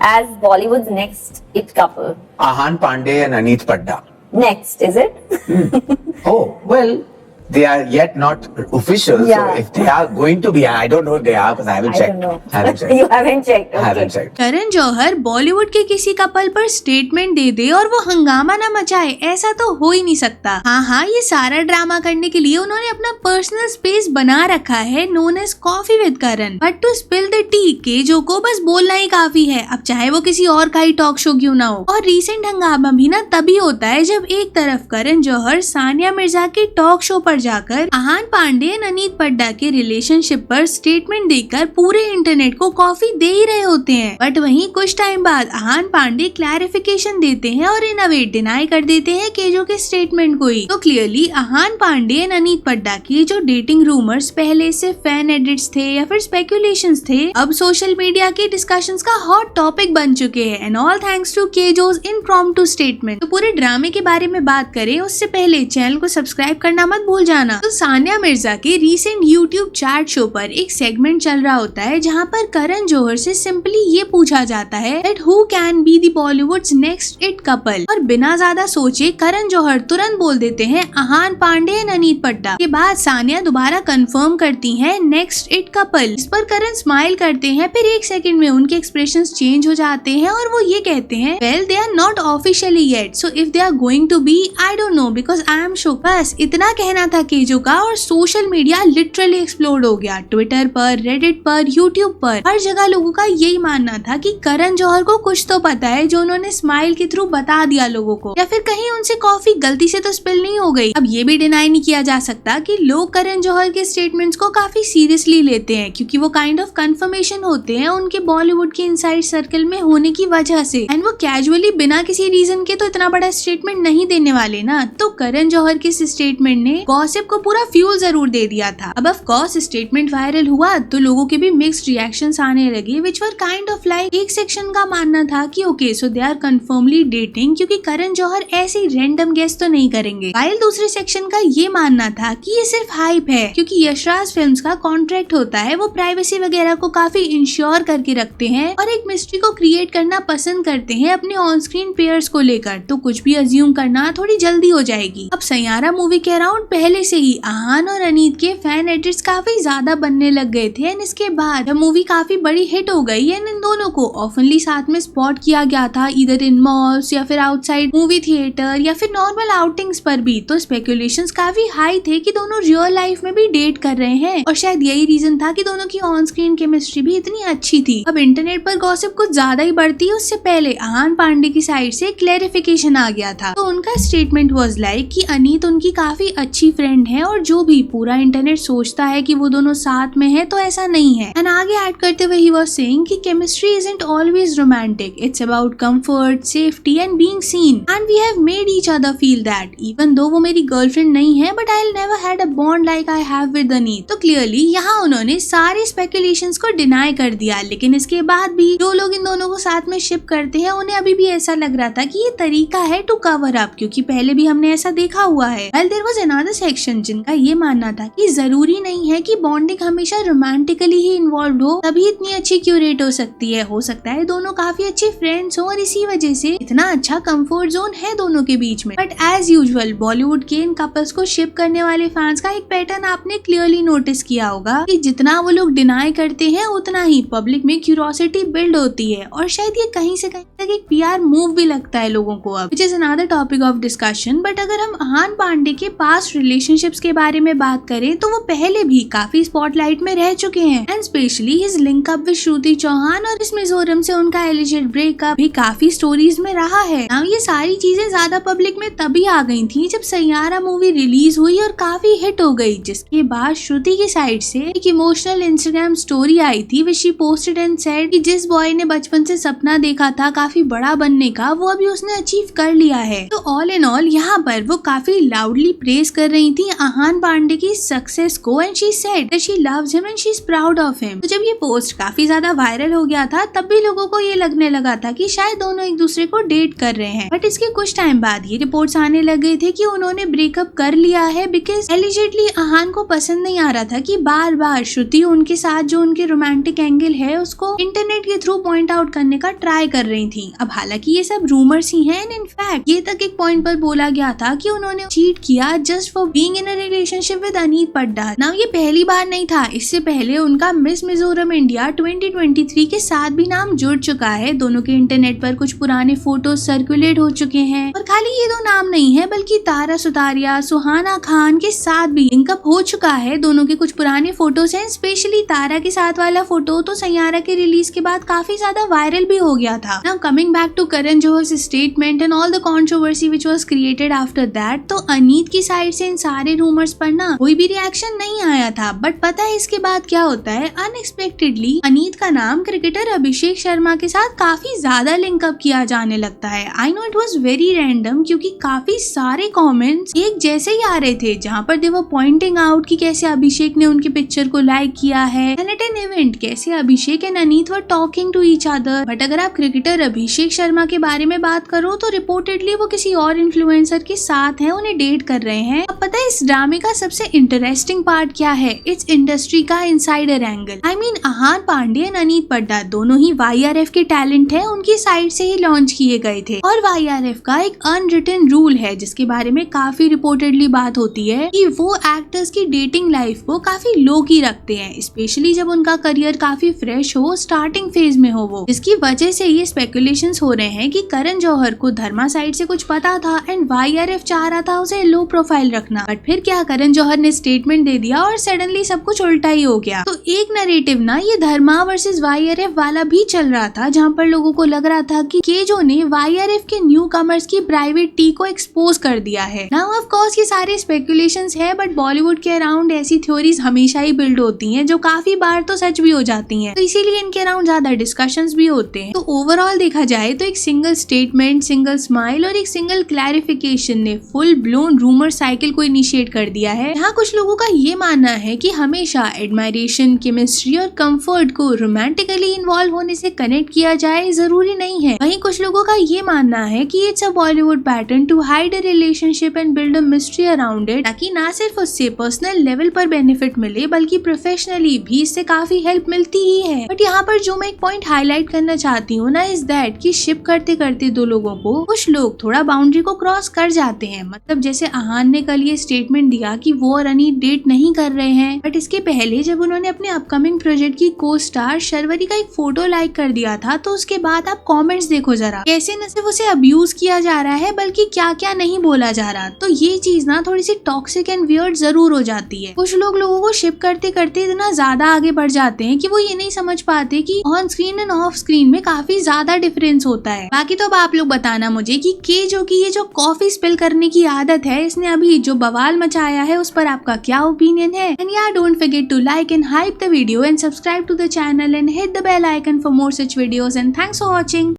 as Bollywood's next it couple? Ahan Pandey and Aneet Padda. Next, is it? Oh, well, they are yet not official. Yeah. So if they are going to be, I don't know if they are because I haven't I checked. don't know. Haven't checked. You haven't checked. I Okay. haven't checked. Karan Johar Bollywood के किसी couple पर statement दे दे और वो हंगामा न मचाए, ऐसा तो हो ही नहीं सकता। हाँ, ये सारा ड्रामा करने के लिए उन्होंने अपना पर्सनल स्पेस बना रखा है known as coffee with Karan. But to spill the tea, KJo को बस बोलना ही काफी है, अब चाहे वो किसी और का ही टॉक शो क्यों ना हो। और रीसेंट हंगामा भी ना तभी होता है जब एक तरफ करण जौहर सानिया मिर्जा के टॉक शो पर जाकर आहान पांडे और अनीत पड्डा के रिलेशनशिप पर स्टेटमेंट देकर पूरे इंटरनेट को कॉफी दे ही रहे होते हैं। बट वहीं कुछ टाइम बाद आहान पांडे क्लैरिफिकेशन देते हैं और इन अ वे डिनाई कर देते हैं केजो के स्टेटमेंट को ही। तो क्लियरली आहान पांडे और अनीत पड्डा की जो डेटिंग रूमर्स पहले से फैन एडिट्स थे या फिर स्पेकुलेशंस थे, अब सोशल मीडिया के डिस्कशंस का हॉट टॉपिक बन चुके हैं, and all thanks to KJo's impromptu statement. तो पूरे ड्रामे के बारे में बात करें उससे पहले चैनल को सब्सक्राइब करना मत भूल जाना। तो सानिया मिर्जा के रीसेंट यूट्यूब चैट शो पर एक सेगमेंट चल रहा होता है जहां पर करण जौहर से सिंपली ये पूछा जाता है that who can be the Bollywoods next it couple, और बिना ज्यादा सोचे करण जौहर तुरंत बोल देते हैं आहान पांडे और अनीत पड्डा। के बाद सानिया दोबारा कंफर्म करती हैं नेक्स्ट इट कपल। इस पर करण स्माइल करते हैं, फिर एक सेकंड में उनके एक्सप्रेशंस चेंज हो जाते हैं और वो ये कहते हैं well they are not officially yet, so if they are going to be I don't know because I am sure. बस इतना कहना था केजो का और सोशल मीडिया लिटरली एक्सप्लोड हो गया। ट्विटर पर, रेडिट पर, यूट्यूब पर, हर जगह लोगों का यही मानना था कि करण जौहर को कुछ तो पता है जो उन्होंने स्माइल के थ्रू बता दिया लोगों को, या फिर कहीं उनसे कॉफी गलती से तो स्पिल नहीं हो गई। अब ये भी डिनाई नहीं किया जा सकता कि लोग करण जौहर के स्टेटमेंट्स को काफी सीरियसली लेते हैं, क्योंकि वो काइंड ऑफ कंफर्मेशन होते हैं उनके बॉलीवुड के इनसाइड सर्कल में होने की वजह से, एंड वो कैजुअली बिना किसी रीजन के तो इतना बड़ा स्टेटमेंट नहीं देने वाले ना। तो करण जौहर के स्टेटमेंट ने गॉसिप को पूरा फ्यूल जरूर दे दिया था। अब ऑफ कोर्स स्टेटमेंट वायरल हुआ तो लोगों के भी मिक्स्ड रिएक्शंस आने लगे, which were kind of like एक सेक्शन का मानना था कि okay so they are confirmedly dating, क्योंकि करण जौहर ऐसे रैंडम गेस तो नहीं करेंगे। वाइल दूसरे सेक्शन का ये मानना था कि ये सिर्फ हाइप है, क्योंकि यशराज फिल्म्स का कॉन्ट्रैक्ट होता है, वो प्राइवेसी वगैरह को काफी इंश्योर करके रखते हैं और एक मिस्ट्री को क्रिएट करना पसंद करते हैं अपने ऑन स्क्रीन पेयर्स को लेकर, तो कुछ भी अज्यूम करना थोड़ी जल्दी हो जाएगी। अब सैयारा मूवी के अराउंड पहले से ही आहान और अनीत के फैन एडिट्स काफी ज्यादा बनने लग गए थे, एंड इसके बाद जब मूवी काफी बड़ी हिट हो गई एंड इन दोनों को ऑफनली साथ में स्पॉट किया गया था, इधर इन मॉल्स या फिर आउटसाइड मूवी थिएटर या फिर नॉर्मल आउटिंग्स पर भी, तो स्पेकुलेशंस काफी हाई थे कि दोनों रियल लाइफ में भी डेट कर रहे हैं, और शायद यही रीजन था कि दोनों की ऑन स्क्रीन केमिस्ट्री भी इतनी अच्छी थी। अब इंटरनेट पर गॉसिप कुछ ज्यादा ही बढ़ती है, उससे पहले आहान पांडे की साइड से क्लैरिफिकेशन आ गया था। तो उनका स्टेटमेंट वाज लाइक कि अनीत उनकी काफी अच्छी फ्रेंड है, और जो भी पूरा इंटरनेट सोचता है कि वो दोनों साथ में है तो ऐसा नहीं है। एंड आगे ऐड करते हुए ही वाज सेइंग कि chemistry isn't always romantic, it's about comfort, safety and being seen, and we have made each other feel that even though वो मेरी गर्लफ्रेंड नहीं है, but I will never had a bond like I have with Aneet. तो clearly यहाँ उन्होंने सारे speculations को deny कर दिया, लेकिन इसके बाद भी जो लोग इन दोनों को साथ में शिप करते हैं उन्हें अभी भी ऐसा लग रहा था कि ये तरीका है टू कवर अप, क्योंकि पहले भी हमने ऐसा देखा हुआ है। Well there was another section जिनका ये मानना था कि जरूरी नहीं है कि बॉन्डिंग हमेशा रोमांटिकली ही इन्वॉल्व हो तभी इतनी अच्छी क्यूरेट हो सकती है। हो सकता है दोनों काफी अच्छे फ्रेंड्स हो और इसी वजह से इतना अच्छा कंफर्ट जोन है दोनों के बीच में। बट एज यूजुअल बॉलीवुड के इन कपल्स को शिप करने वाले फैंस का एक पैटर्न आपने क्लियरली नोटिस किया होगा कि जितना वो लोग डिनाई करते हैं उतना ही पब्लिक में क्यूरियोसिटी बिल्ड होती है, और शायद ये कहीं से कहीं तक एक पीआर मूव भी लगता है लोगों को अब, which is another topic of discussion. But अगर हम आहान पांडे के पास्ट रिलेशनशिप्स के बारे में बात करें तो वो पहले भी काफी स्पॉटलाइट में रह चुके हैं, and specially his link up with Shruti Chauhan और इस मिजोरम से उनका एलिजेड ब्रेकअप भी काफी स्टोरीज में रहा है। नाउ ये सारी चीजें ज्यादा पब्लिक में तभी आ गई थी जब सैयारा मूवी रिलीज हुई और काफी हिट हो गई, जिसके बाद श्रुति की साइड से एक इमोशनल इंस्टाग्राम स्टोरी आई थी which she posted and said कि जिस बॉय ने बचपन से सपना देखा था काफी बड़ा बनने का, वो अभी उसने अचीव कर लिया है। तो ऑल इन ऑल यहाँ पर वो काफी लाउडली प्रेज कर रही रही थी आहान पांडे की सक्सेस को and she said that she loves him and she is proud of him. तो जब ये पोस्ट काफी ज्यादा वायरल हो गया था तब भी लोगों को ये लगने लगा था कि शायद दोनों एक दूसरे को डेट कर रहे हैं, बट इसके कुछ टाइम बाद ये रिपोर्ट्स आने लग गए थे कि उन्होंने ब्रेकअप कर लिया है बिकॉज एलिजेडली आहान को पसंद नहीं आ रहा था कि बार बार श्रुति उनके साथ जो उनके रोमांटिक एंगल है उसको इंटरनेट के थ्रू पॉइंट आउट करने का ट्राई कर रही थी। अब हालांकि ये सब रूमर्स ही हैं एंड इनफैक्ट ये तक एक पॉइंट पर बोला गया था कि उन्होंने चीट किया just for being in a relationship with Aneet Padda. Now ये पहली बार नहीं था, इससे पहले उनका मिस मिजोरम इंडिया 2023 के साथ भी नाम जुड़ चुका है। दोनों के इंटरनेट पर कुछ पुराने फोटोज सर्कुलेट हो चुके हैं और खाली ये दो नाम नहीं है बल्कि तारा सुतारिया, सुहाना खान के साथ भी लिंकअप हो चुका है। दोनों के कुछ पुराने फोटोज हैं, स्पेशली तारा के साथ वाला फोटो तो सैयारा के रिलीज के बाद काफी ज्यादा वायरल भी हो गया था। Now coming back to Karan Johar's statement and all the controversy which was created after that, तो अनीत की साइड से इन सारे रूमर्स पर ना कोई भी रिएक्शन नहीं आया था। बट पता है इसके बाद क्या होता है, अनएक्सपेक्टेडली अनीत का नाम क्रिकेटर अभिषेक शर्मा के साथ काफी ज्यादा लिंकअप किया जाने लगता है। I know it was very random क्योंकि काफी सारे कमेंट्स एक जैसे ही आ रहे थे जहाँ पर दे वर पॉइंटिंग आउट कि कैसे अभिषेक ने उनकी पिक्चर को लाइक किया है एंड एट एन इवेंट कैसे Abhishek and Aneet were talking to each other. But अगर आप क्रिकेटर अभिषेक शर्मा के बारे में बात करो तो रिपोर्टेडली वो किसी और इन्फ्लुएंसर के साथ है, उन्हें डेट कर रहे हैं। अब पता है इस ड्रामे का सबसे इंटरेस्टिंग पार्ट क्या है, इट्स इंडस्ट्री का insider angle. I mean Aahan Panday and Aneet Padda दोनों ही YRF के टैलेंट है, उनकी साइड से ही लॉन्च किए गए थे और YRF का एक अनरिटन रूल है जिसके बारे में काफी रिपोर्टेडली बात होती है कि वो एक्टर्स की डेटिंग लाइफ को काफी लो की रखते हैं, स्पेशली जब उनका करियर काफी फ्रेश हो, स्टार्टिंग फेज में हो वो। जिसकी वजह से ये स्पेकुलेशंस हो रहे हैं कि करण जौहर को धर्मा साइड से कुछ पता था एंड YRF चाह रहा था उसे लो प्रोफाइल रखना। बट फिर क्या, करण जौहर ने स्टेटमेंट दे दिया और सडनली सब कुछ उल्टा ही हो गया। तो एक नैरेटिव ना ये धर्मा वर्सेस YRF वाला भी चल रहा था जहाँ पर लोगों को लग रहा था कि केजो ने YRF के न्यू कमर्स की प्राइवेट टी को एक्सपोज कर दिया है। नाउ ऑफ कोर्स ये सारे स्पेकुलेशंस है बट बॉलीवुड के अराउंड ऐसी थ्योरीज हमेशा ही बिल्ड होती हैं जो काफी बार तो सच भी हो जाती हैं, तो इसीलिए इनके अराउंड ज्यादा डिस्कशंस भी होते हैं। तो ओवरऑल देखा जाए तो एक सिंगल स्टेटमेंट, सिंगल स्माइल और एक सिंगल क्लैरिफिकेशन ने फुल ब्लोन रूमर साइकिल को इनिशिएट कर दिया है। यहाँ कुछ लोगों का ये मानना है कि हमेशा एडमायरेशन, केमिस्ट्री और कंफर्ट को रोमांटिकली इन्वॉल्व होने से कनेक्ट किया जाए जरूरी नहीं है। वहीं कुछ लोगों का ये मानना है कि it's a Bollywood pattern to hide a relationship and build a mystery around it, ताकि ना सिर्फ उससे पर्सनल लेवल पर बेनिफिट मिले बल्कि प्रोफेशनली भी इससे काफी हेल्प मिलती ही है। बट यहाँ पर जो मैं एक पॉइंट हाईलाइट करना चाहती हूँ ना इज दैट कि शिप करते करते दो लोगों को कुछ लोग थोड़ा बाउंड्री को क्रॉस कर जाते हैं। मतलब जैसे आहान ने कल ये स्टेटमेंट दिया कि वो और अनीत डेट नहीं कर रहे हैं, बट इसके पहले जब उन्होंने अपने अपकमिंग प्रोजेक्ट की को स्टार शर्वरी का एक फोटो लाइक कर दिया था तो उसके बाद आप कमेंट्स देखो जरा, कैसे न सिर्फ उसे अब्यूज किया जा रहा है बल्कि क्या क्या नहीं बोला जा रहा। तो ये चीज ना थोड़ी सी टॉक्सिक एंड वियर्ड जरूर हो जाती है। कुछ लोगों को शिप करते करते इतना ज्यादा आगे बढ़ जाते हैं कि वो ये नहीं समझ पाते कि on screen end of screen में काफी ज्यादा डिफरेंस होता है। बाकी तो अब आप लोग बताना मुझे कि केजो की ये जो कॉफी स्पिल करने की आदत है, इसने अभी जो बवाल मचाया है उस पर आपका क्या ओपिनियन है। एंड यार don't forget to like and hype the video and subscribe to the channel and hit the bell icon for more such videos and thanks for watching.